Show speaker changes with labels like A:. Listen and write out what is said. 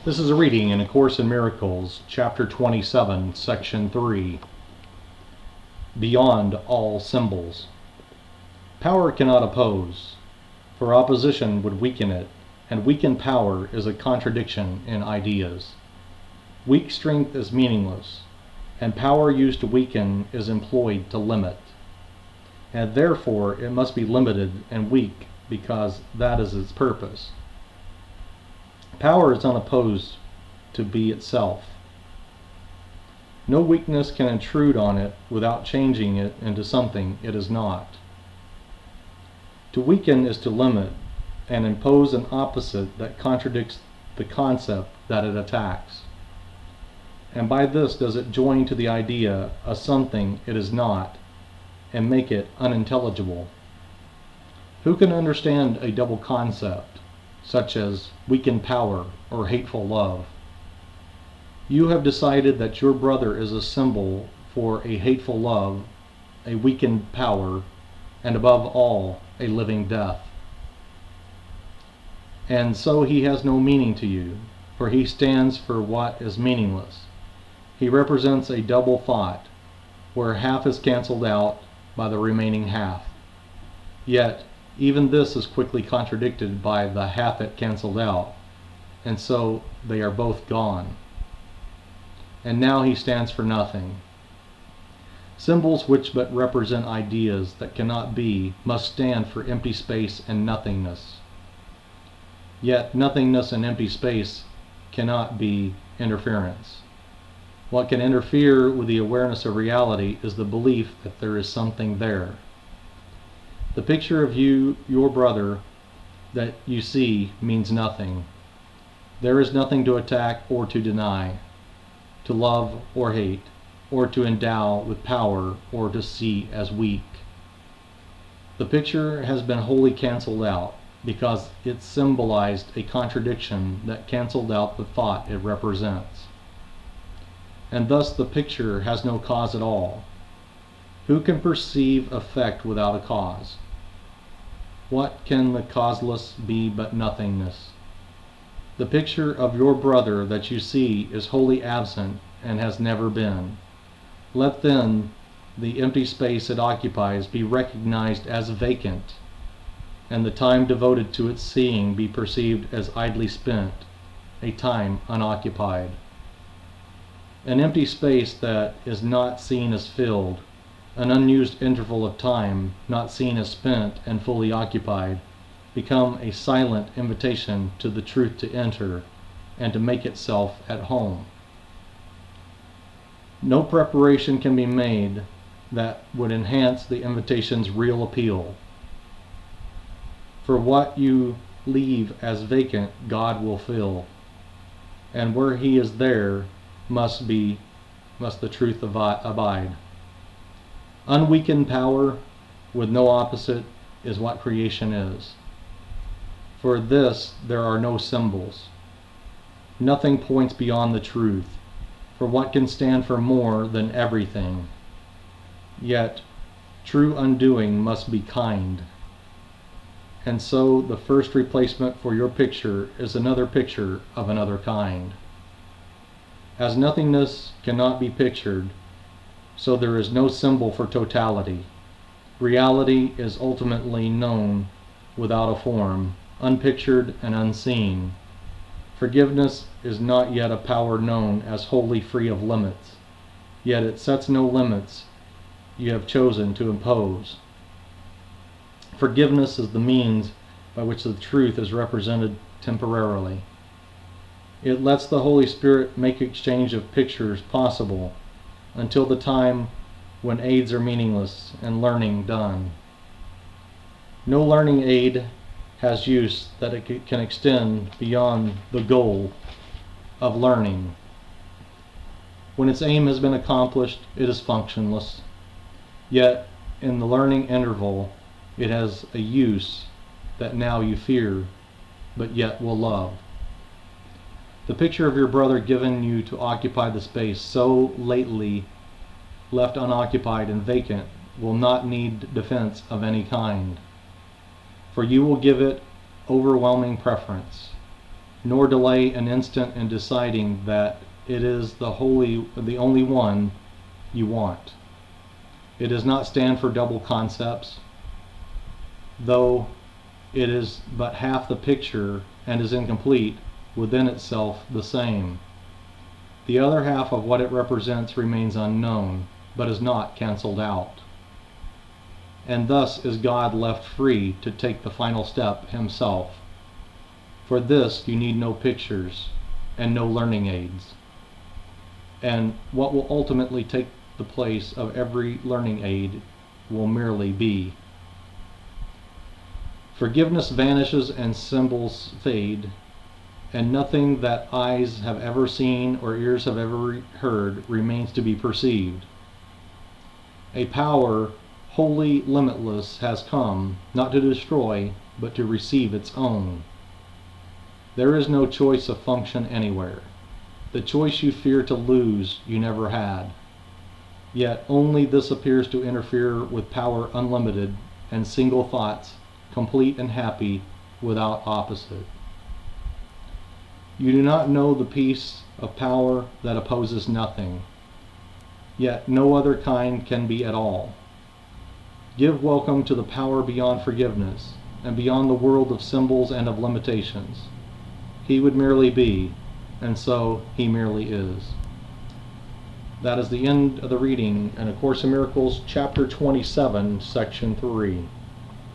A: This is a reading in A Course in Miracles, Chapter 27, Section 3, Beyond All Symbols. Power cannot oppose, for opposition would weaken it, and weakened power is a contradiction in ideas. Weak strength is meaningless, and power used to weaken is employed to limit. And therefore it must be limited and weak because that is its purpose. Power is unopposed to be itself. No weakness can intrude on it without changing it into something it is not. To weaken is to limit and impose an opposite that contradicts the concept that it attacks. And by this does it join to the idea of something it is not and make it unintelligible. Who can understand a double concept, such as weakened power or hateful love? You have decided that your brother is a symbol for a hateful love, a weakened power, and above all, a living death. And so he has no meaning to you, for he stands for what is meaningless. He represents a double thought, where half is cancelled out by the remaining half. Yet, even this is quickly contradicted by the half it cancelled out, and so they are both gone. And now he stands for nothing. Symbols which but represent ideas that cannot be must stand for empty space and nothingness. Yet nothingness and empty space cannot be interference. What can interfere with the awareness of reality is the belief that there is something there. The picture of you, your brother, that you see means nothing. There is nothing to attack or to deny, to love or hate, or to endow with power or to see as weak. The picture has been wholly cancelled out because it symbolized a contradiction that cancelled out the thought it represents. And thus the picture has no cause at all. Who can perceive effect without a cause? What can the causeless be but nothingness? The picture of your brother that you see is wholly absent and has never been. Let then the empty space it occupies be recognized as vacant, and the time devoted to its seeing be perceived as idly spent, a time unoccupied. An empty space that is not seen as filled, an unused interval of time not seen as spent and fully occupied, become a silent invitation to the truth to enter and to make itself at home. No preparation can be made that would enhance the invitation's real appeal. For what you leave as vacant, God will fill, and where he is there must the truth abide. Unweakened power with no opposite is what creation is. For this there are no symbols. Nothing points beyond the truth, for what can stand for more than everything? Yet true undoing must be kind. And so the first replacement for your picture is another picture of another kind. As nothingness cannot be pictured, so there is no symbol for totality. Reality is ultimately known without a form, unpictured and unseen. Forgiveness is not yet a power known as wholly free of limits, yet it sets no limits you have chosen to impose. Forgiveness is the means by which the truth is represented temporarily. It lets the Holy Spirit make exchange of pictures possible until the time when aids are meaningless and learning done. No learning aid has use that it can extend beyond the goal of learning. When its aim has been accomplished, it is functionless. Yet, in the learning interval, it has a use that now you fear, but yet will love. The picture of your brother given you to occupy the space so lately left unoccupied and vacant will not need defense of any kind, for you will give it overwhelming preference. nor delay an instant in deciding that it is the only one you want. It does not stand for double concepts, though it is but half the picture and is incomplete, within itself the same. The other half of what it represents remains unknown, but is not cancelled out. And thus is God left free to take the final step himself. For this you need no pictures and no learning aids. And what will ultimately take the place of every learning aid will merely be. Forgiveness vanishes and symbols fade, and nothing that eyes have ever seen or ears have ever heard remains to be perceived. A power wholly limitless has come, not to destroy, but to receive its own. There is no choice of function anywhere. The choice you fear to lose you never had. Yet only this appears to interfere with power unlimited and single thoughts, complete and happy, without opposite. You do not know the peace of power that opposes nothing, yet no other kind can be at all. Give welcome to the power beyond forgiveness, and beyond the world of symbols and of limitations. He would merely be, and so he merely is. That is the end of the reading in A Course in Miracles, Chapter 27, Section 3.